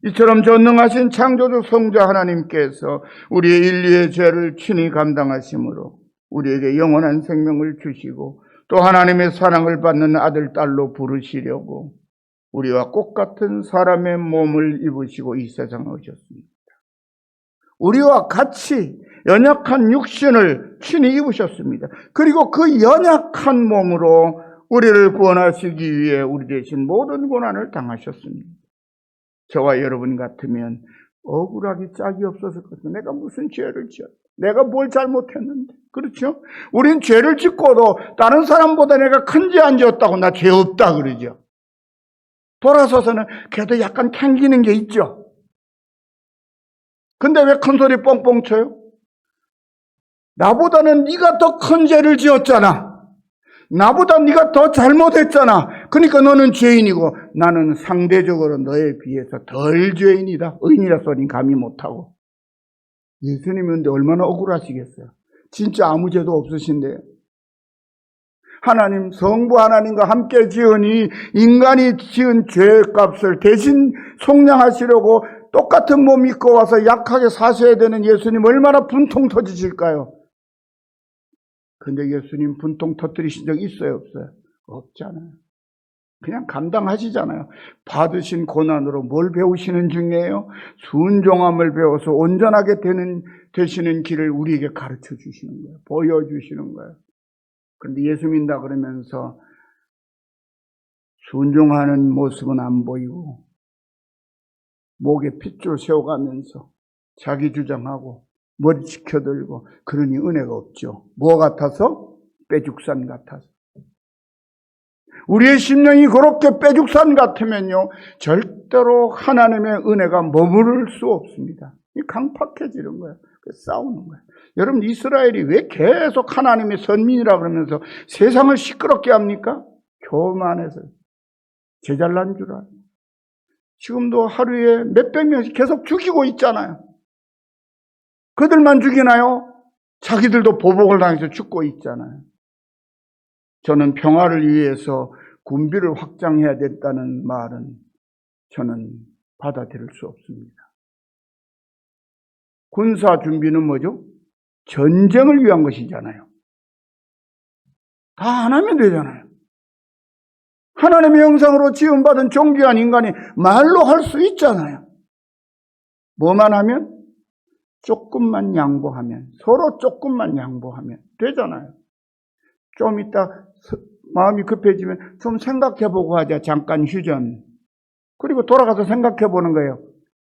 이처럼 전능하신 창조주 성자 하나님께서 우리의 인류의 죄를 친히 감당하심으로 우리에게 영원한 생명을 주시고 또 하나님의 사랑을 받는 아들, 딸로 부르시려고 우리와 똑같은 사람의 몸을 입으시고 이 세상에 오셨습니다. 우리와 같이 연약한 육신을 친히 입으셨습니다. 그리고 그 연약한 몸으로 우리를 구원하시기 위해 우리 대신 모든 고난을 당하셨습니다. 저와 여러분 같으면 억울하기 짝이 없어서 내가 무슨 죄를 지었다. 내가 뭘 잘못했는데. 그렇죠? 우린 죄를 짓고도 다른 사람보다 내가 큰 죄 안 지었다고 나 죄 없다 그러죠. 돌아서서는 그래도 약간 캥기는 게 있죠. 근데 왜 큰 소리 뻥뻥 쳐요? 나보다는 네가 더 큰 죄를 지었잖아. 나보다 네가 더 잘못했잖아. 그러니까 너는 죄인이고 나는 상대적으로 너에 비해서 덜 죄인이다. 의인이라 소리는 감히 못하고. 예수님인데 얼마나 억울하시겠어요. 진짜 아무 죄도 없으신데. 하나님, 성부 하나님과 함께 지으니 인간이 지은 죄값을 대신 속량하시려고 똑같은 몸 입고 와서 약하게 사셔야 되는 예수님 얼마나 분통 터지실까요? 근데 예수님 분통 터뜨리신 적 있어요, 없어요? 없잖아요. 그냥 감당하시잖아요. 받으신 고난으로 뭘 배우시는 중이에요? 순종함을 배워서 온전하게 되시는 길을 우리에게 가르쳐 주시는 거예요. 보여주시는 거예요. 그런데 예수 믿는다 그러면서 순종하는 모습은 안 보이고 목에 핏줄 세워가면서 자기 주장하고 머리 지켜들고 그러니 은혜가 없죠. 뭐 같아서? 빼죽산 같아서. 우리의 심령이 그렇게 빼죽산 같으면요 절대로 하나님의 은혜가 머무를 수 없습니다. 강팍해지는 거예요. 싸우는 거예요. 여러분, 이스라엘이 왜 계속 하나님의 선민이라 그러면서 세상을 시끄럽게 합니까? 교만해서 제잘난 줄 알아요. 지금도 하루에 몇백 명씩 계속 죽이고 있잖아요. 그들만 죽이나요? 자기들도 보복을 당해서 죽고 있잖아요. 저는 평화를 위해서 군비를 확장해야 됐다는 말은 저는 받아들일 수 없습니다. 군사 준비는 뭐죠? 전쟁을 위한 것이잖아요. 다 안 하면 되잖아요. 하나님의 형상으로 지음받은 존귀한 인간이 말로 할 수 있잖아요. 뭐만 하면? 조금만 양보하면, 서로 조금만 양보하면 되잖아요. 좀 이따 마음이 급해지면 좀 생각해보고 하자. 잠깐 휴전. 그리고 돌아가서 생각해보는 거예요.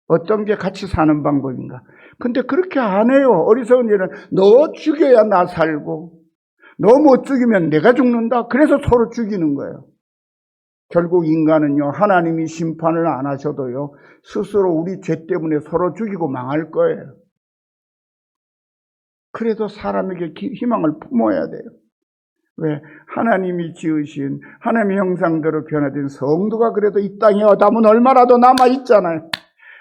어떤 게 같이 사는 방법인가. 근데 그렇게 안 해요. 어리석은 일은 너 죽여야 나 살고 너 못 죽이면 내가 죽는다. 그래서 서로 죽이는 거예요. 결국 인간은요, 하나님이 심판을 안 하셔도요, 스스로 우리 죄 때문에 서로 죽이고 망할 거예요. 그래도 사람에게 희망을 품어야 돼요. 왜? 하나님이 지으신 하나님의 형상대로 변화된 성도가 그래도 이 땅에 어담은 얼마라도 남아있잖아요.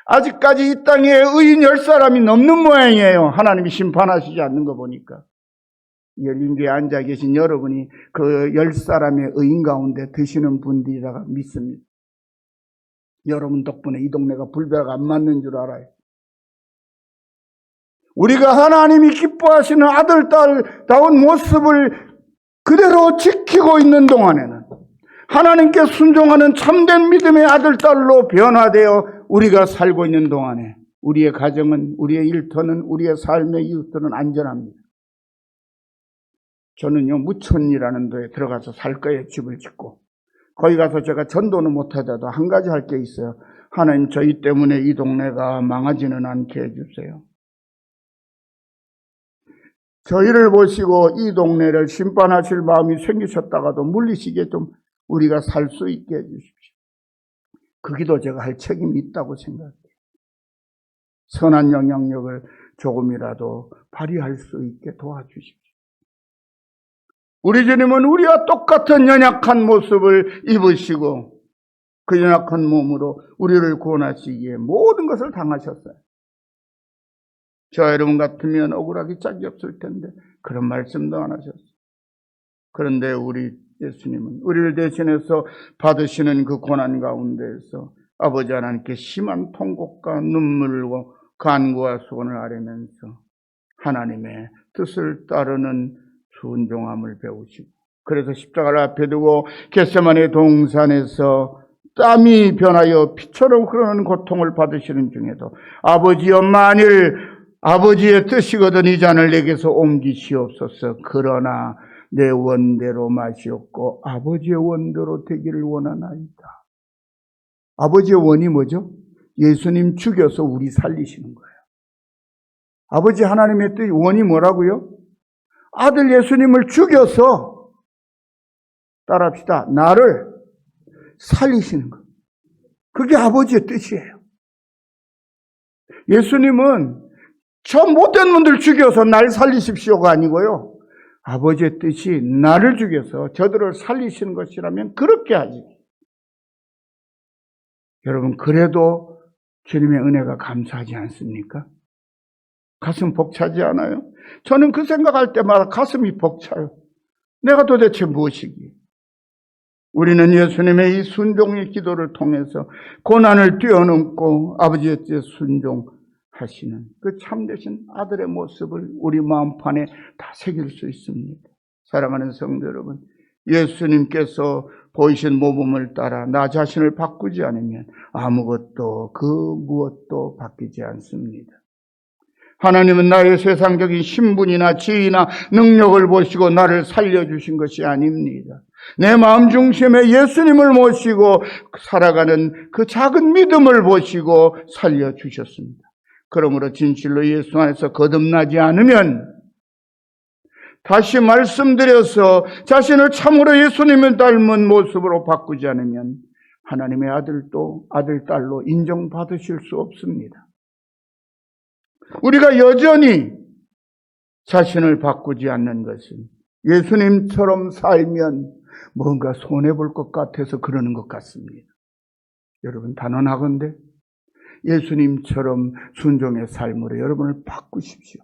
아직까지 이 땅에 의인 10사람이 넘는 모양이에요. 하나님이 심판하시지 않는 거 보니까. 열린교에 앉아 계신 여러분이 그 10사람의 의인 가운데 드시는 분들이라고 믿습니다. 여러분 덕분에 이 동네가 불배가 안 맞는 줄 알아요. 우리가 하나님이 기뻐하시는 아들, 딸다운 모습을 그대로 지키고 있는 동안에는 하나님께 순종하는 참된 믿음의 아들, 딸로 변화되어 우리가 살고 있는 동안에 우리의 가정은, 우리의 일터는, 우리의 삶의 이웃들은 안전합니다. 저는요, 무천이라는 데에 들어가서 살 거예요. 집을 짓고. 거기 가서 제가 전도는 못하더라도 한 가지 할 게 있어요. 하나님, 저희 때문에 이 동네가 망하지는 않게 해주세요. 저희를 보시고 이 동네를 심판하실 마음이 생기셨다가도 물리시게 좀 우리가 살 수 있게 해주십시오. 그 기도 제가 할 책임이 있다고 생각해요. 선한 영향력을 조금이라도 발휘할 수 있게 도와주십시오. 우리 주님은 우리와 똑같은 연약한 모습을 입으시고 그 연약한 몸으로 우리를 구원하시기에 모든 것을 당하셨어요. 저 여러분 같으면 억울하기 짝이 없을 텐데 그런 말씀도 안 하셨어요. 그런데 우리 예수님은 우리를 대신해서 받으시는 그 고난 가운데에서 아버지 하나님께 심한 통곡과 눈물과 간구와 소원을 아뢰면서 하나님의 뜻을 따르는 순종함을 배우시고, 그래서 십자가를 앞에 두고 겟세마네 동산에서 땀이 변하여 피처럼 흐르는 고통을 받으시는 중에도 아버지여, 만일 아버지의 뜻이거든 이 잔을 내게서 옮기시옵소서. 그러나 내 원대로 마시옵고 아버지의 원대로 되기를 원하나이다. 아버지의 원이 뭐죠? 예수님 죽여서 우리 살리시는 거예요. 아버지 하나님의 뜻 원이 뭐라고요? 아들 예수님을 죽여서, 따라합시다, 나를 살리시는 것. 그게 아버지의 뜻이에요. 예수님은 저 못된 분들 죽여서 날 살리십시오가 아니고요, 아버지의 뜻이 나를 죽여서 저들을 살리시는 것이라면 그렇게 하지. 여러분, 그래도 주님의 은혜가 감사하지 않습니까? 가슴 벅차지 않아요? 저는 그 생각할 때마다 가슴이 벅차요. 내가 도대체 무엇이기에? 우리는 예수님의 이 순종의 기도를 통해서 고난을 뛰어넘고 아버지의 뜻에 순종하시는 그 참되신 아들의 모습을 우리 마음판에 다 새길 수 있습니다. 사랑하는 성도 여러분, 예수님께서 보이신 모범을 따라 나 자신을 바꾸지 않으면 아무것도 그 무엇도 바뀌지 않습니다. 하나님은 나의 세상적인 신분이나 지위나 능력을 보시고 나를 살려주신 것이 아닙니다. 내 마음 중심에 예수님을 모시고 살아가는 그 작은 믿음을 보시고 살려주셨습니다. 그러므로 진실로 예수 안에서 거듭나지 않으면, 다시 말씀드려서 자신을 참으로 예수님을 닮은 모습으로 바꾸지 않으면 하나님의 아들도 아들, 딸로 인정받으실 수 없습니다. 우리가 여전히 자신을 바꾸지 않는 것은 예수님처럼 살면 뭔가 손해볼 것 같아서 그러는 것 같습니다. 여러분, 단언하건대 예수님처럼 순종의 삶으로 여러분을 바꾸십시오.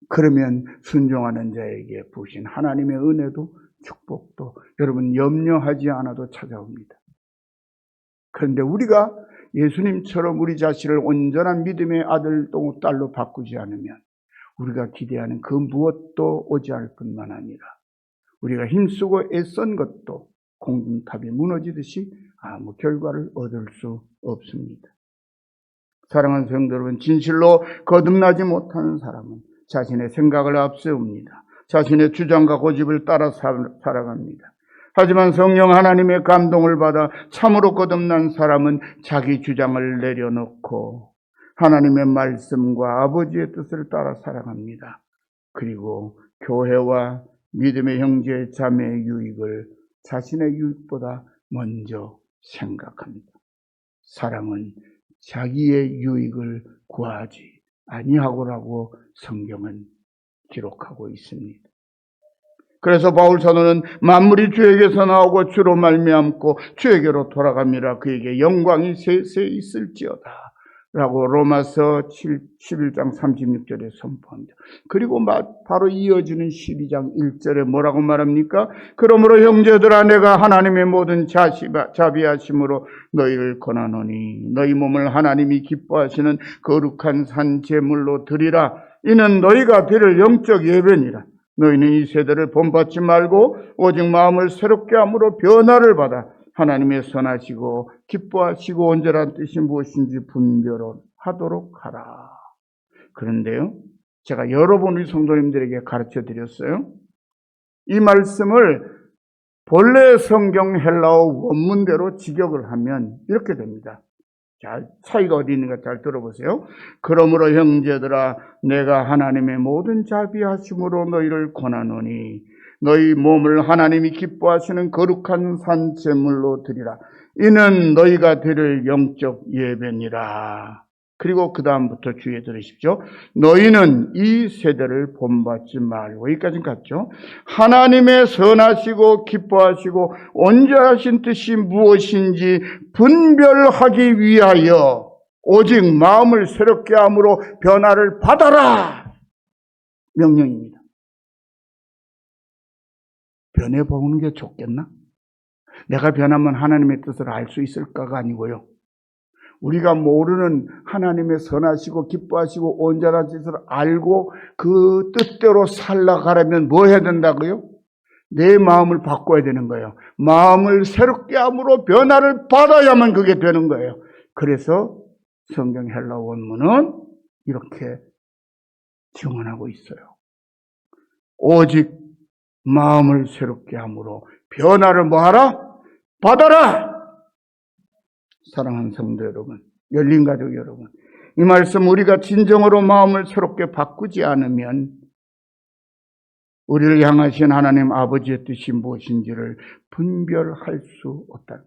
그러면 순종하는 자에게 부으신 하나님의 은혜도 축복도 여러분 염려하지 않아도 찾아옵니다. 그런데 우리가 예수님처럼 우리 자신을 온전한 믿음의 아들 또 딸로 바꾸지 않으면 우리가 기대하는 그 무엇도 오지 않을 뿐만 아니라 우리가 힘쓰고 애쓴 것도 공중탑이 무너지듯이 아무 결과를 얻을 수 없습니다. 사랑하는 성도 여러분, 진실로 거듭나지 못하는 사람은 자신의 생각을 앞세웁니다. 자신의 주장과 고집을 따라 살아갑니다. 하지만 성령 하나님의 감동을 받아 참으로 거듭난 사람은 자기 주장을 내려놓고 하나님의 말씀과 아버지의 뜻을 따라 살아갑니다. 그리고 교회와 믿음의 형제 자매의 유익을 자신의 유익보다 먼저 생각합니다. 사랑은 자기의 유익을 구하지 아니하고라고 성경은 기록하고 있습니다. 그래서 바울 사도는 만물이 주에게서 나오고 주로 말미암고 주에게로 돌아갑니다. 그에게 영광이 세세 있을지어다 라고 로마서 11장 36절에 선포합니다. 그리고 바로 이어지는 12장 1절에 뭐라고 말합니까? 그러므로 형제들아, 내가 하나님의 모든 자비하심으로 너희를 권하노니 너희 몸을 하나님이 기뻐하시는 거룩한 산 제물로 드리라. 이는 너희가 드릴 영적 예배니라. 너희는 이 세대를 본받지 말고 오직 마음을 새롭게 함으로 변화를 받아 하나님의 선하시고 기뻐하시고 온전한 뜻이 무엇인지 분별하도록 하라. 그런데요, 제가 여러 번 우리 성도님들에게 가르쳐 드렸어요. 이 말씀을 본래 성경 헬라어 원문대로 직역을 하면 이렇게 됩니다. 자, 차이가 어디 있는가 잘 들어보세요. 그러므로 형제들아, 내가 하나님의 모든 자비하심으로 너희를 권하노니 너희 몸을 하나님이 기뻐하시는 거룩한 산 제물로 드리라. 이는 너희가 드릴 영적 예배니라. 그리고 그 다음부터 주의해 들으십시오. 너희는 이 세대를 본받지 말고, 여기까지는 갔죠. 하나님의 선하시고 기뻐하시고 온전하신 뜻이 무엇인지 분별하기 위하여 오직 마음을 새롭게 함으로 변화를 받아라. 명령입니다. 변해보는 게 좋겠나? 내가 변하면 하나님의 뜻을 알 수 있을까가 아니고요. 우리가 모르는 하나님의 선하시고 기뻐하시고 온전한 짓을 알고 그 뜻대로 살아가려면 뭐 해야 된다고요? 내 마음을 바꿔야 되는 거예요. 마음을 새롭게 함으로 변화를 받아야만 그게 되는 거예요. 그래서 성경 헬라 원문은 이렇게 증언하고 있어요. 오직 마음을 새롭게 함으로 변화를 뭐하라? 받아라! 사랑하는 성도 여러분, 열린 가족 여러분, 이 말씀 우리가 진정으로 마음을 새롭게 바꾸지 않으면 우리를 향하신 하나님 아버지의 뜻이 무엇인지를 분별할 수 없다.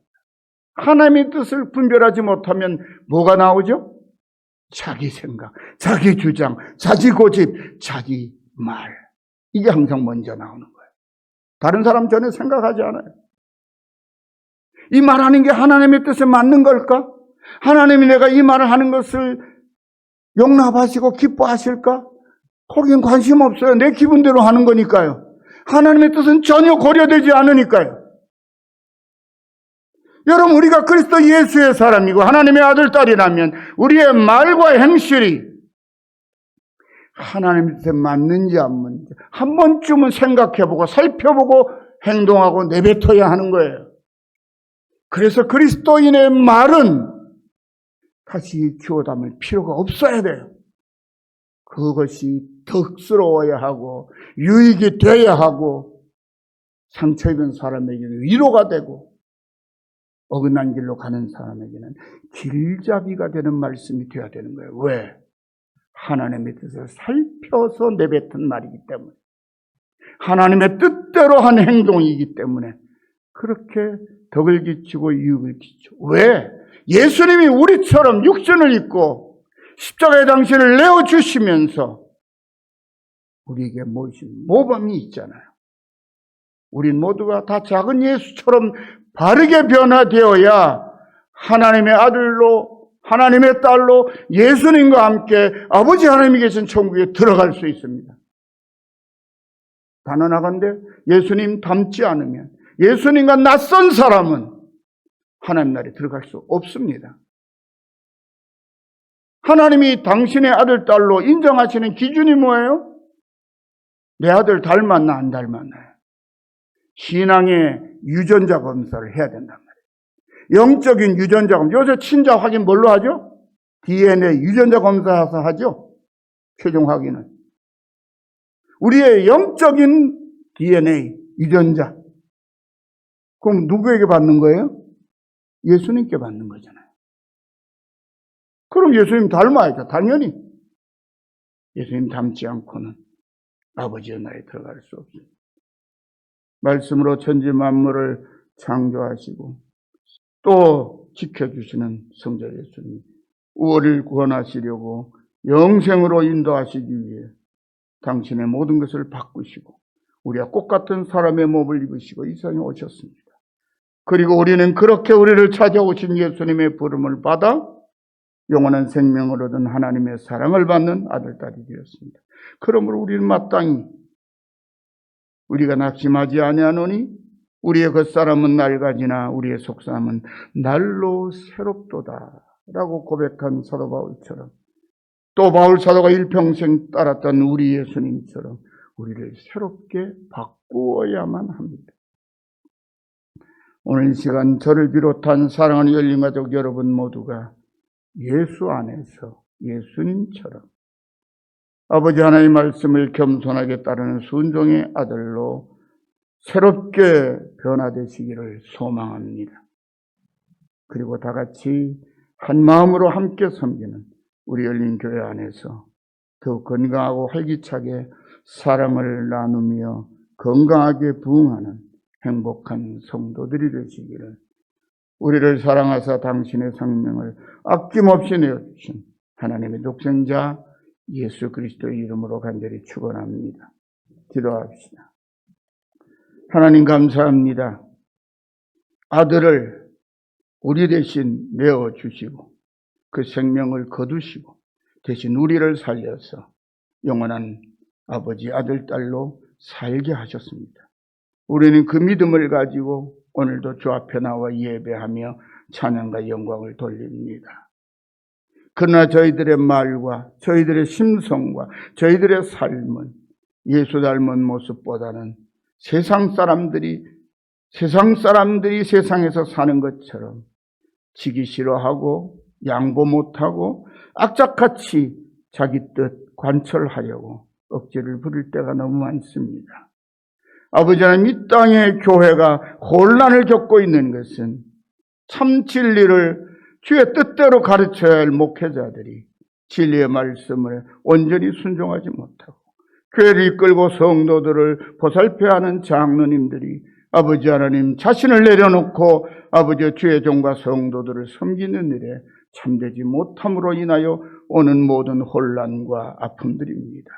하나님의 뜻을 분별하지 못하면 뭐가 나오죠? 자기 생각, 자기 주장, 자기 고집, 자기 말. 이게 항상 먼저 나오는 거예요. 다른 사람 전혀 생각하지 않아요. 이 말하는 게 하나님의 뜻에 맞는 걸까? 하나님이 내가 이 말을 하는 것을 용납하시고 기뻐하실까? 거긴 관심 없어요. 내 기분대로 하는 거니까요. 하나님의 뜻은 전혀 고려되지 않으니까요. 여러분, 우리가 그리스도 예수의 사람이고 하나님의 아들, 딸이라면 우리의 말과 행실이 하나님의 뜻에 맞는지 안 맞는지 한 번쯤은 생각해보고 살펴보고 행동하고 내뱉어야 하는 거예요. 그래서 그리스도인의 말은 다시 키워 담을 필요가 없어야 돼요. 그것이 덕스러워야 하고 유익이 되어야 하고 상처 입은 사람에게는 위로가 되고 어긋난 길로 가는 사람에게는 길잡이가 되는 말씀이 되어야 되는 거예요. 왜? 하나님의 뜻을 살펴서 내뱉은 말이기 때문에, 하나님의 뜻대로 한 행동이기 때문에 그렇게 덕을 끼치고 유익을 끼치죠. 왜? 예수님이 우리처럼 육신을 입고 십자가의 당신을 내어주시면서 우리에게 모신 모범이 있잖아요. 우린 모두가 다 작은 예수처럼 바르게 변화되어야 하나님의 아들로, 하나님의 딸로 예수님과 함께 아버지 하나님이 계신 천국에 들어갈 수 있습니다. 단언하건대 예수님 닮지 않으면, 예수님과 낯선 사람은 하나님 나라에 들어갈 수 없습니다. 하나님이 당신의 아들, 딸로 인정하시는 기준이 뭐예요? 내 아들 닮았나 안 닮았나요? 신앙의 유전자 검사를 해야 된단 말이에요. 영적인 유전자 검사. 요새 친자 확인 뭘로 하죠? DNA 유전자 검사해서 하죠. 최종 확인은. 우리의 영적인 DNA 유전자. 그럼 누구에게 받는 거예요? 예수님께 받는 거잖아요. 그럼 예수님 닮아야죠. 당연히. 예수님 닮지 않고는 아버지의 나라에 들어갈 수 없습니다. 말씀으로 천지 만물을 창조하시고 또 지켜주시는 성자 예수님, 우리를 구원하시려고 영생으로 인도하시기 위해 당신의 모든 것을 바꾸시고 우리와 꽃같은 사람의 몸을 입으시고 이 세상에 오셨습니다. 그리고 우리는 그렇게 우리를 찾아오신 예수님의 부름을 받아 영원한 생명을 얻은 하나님의 사랑을 받는 아들, 딸이 되었습니다. 그러므로 우리는 마땅히 우리가 낙심하지 아니하노니 우리의 겉사람은 낡아지나 우리의 속사람은 날로 새롭도다 라고 고백한 사도 바울처럼, 또 바울 사도가 일평생 따랐던 우리 예수님처럼 우리를 새롭게 바꾸어야만 합니다. 오늘 이 시간 저를 비롯한 사랑하는 열린 가족 여러분 모두가 예수 안에서 예수님처럼 아버지 하나님의 말씀을 겸손하게 따르는 순종의 아들로 새롭게 변화되시기를 소망합니다. 그리고 다 같이 한 마음으로 함께 섬기는 우리 열린 교회 안에서 더욱 건강하고 활기차게 사랑을 나누며 건강하게 부흥하는 행복한 성도들이 되시기를 우리를 사랑하사 당신의 생명을 아낌없이 내어주신 하나님의 독생자 예수 그리스도의 이름으로 간절히 축원합니다. 기도합시다. 하나님 감사합니다. 아들을 우리 대신 내어주시고 그 생명을 거두시고 대신 우리를 살려서 영원한 아버지 아들 딸로 살게 하셨습니다. 우리는 그 믿음을 가지고 오늘도 주 앞에 나와 예배하며 찬양과 영광을 돌립니다. 그러나 저희들의 말과 저희들의 심성과 저희들의 삶은 예수 닮은 모습보다는 세상 사람들이 세상에서 사는 것처럼 지기 싫어하고 양보 못하고 악착같이 자기 뜻 관철하려고 억지를 부릴 때가 너무 많습니다. 아버지 하나님, 이 땅의 교회가 혼란을 겪고 있는 것은 참 진리를 주의 뜻대로 가르쳐야 할 목회자들이 진리의 말씀을 온전히 순종하지 못하고 교회를 이끌고 성도들을 보살펴야 하는 장로님들이 아버지 하나님 자신을 내려놓고 아버지 주의 종과 성도들을 섬기는 일에 참되지 못함으로 인하여 오는 모든 혼란과 아픔들입니다.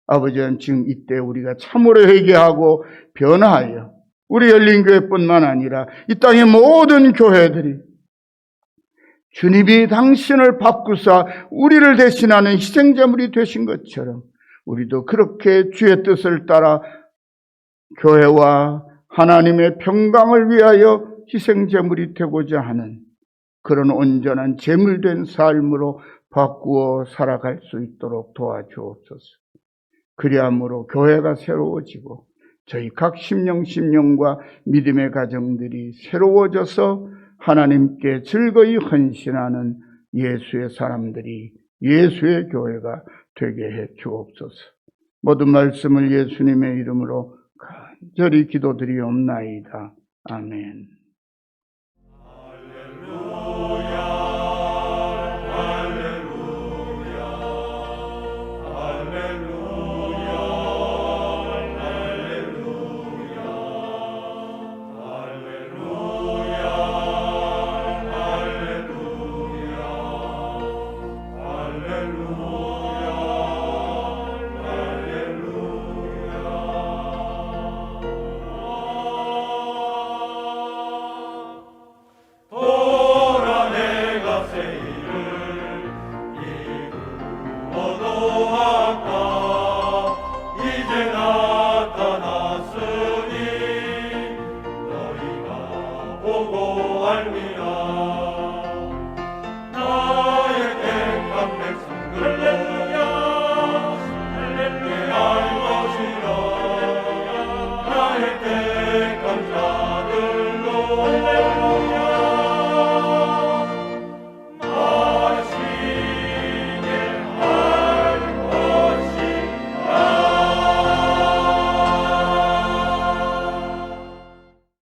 아버지 하나님, 지금 이때 우리가 참으로 회개하고 변화하여 우리 열린교회뿐만 아니라 이 땅의 모든 교회들이 주님이 당신을 바꾸사 우리를 대신하는 희생제물이 되신 것처럼 우리도 그렇게 주의 뜻을 따라 교회와 하나님의 평강을 위하여 희생제물이 되고자 하는 그런 온전한 제물된 삶으로 바꾸어 살아갈 수 있도록 도와주옵소서. 그리함으로 교회가 새로워지고 저희 각 심령과 믿음의 가정들이 새로워져서 하나님께 즐거이 헌신하는 예수의 사람들이 예수의 교회가 되게 해 주옵소서. 모든 말씀을 예수님의 이름으로 간절히 기도드리옵나이다. 아멘.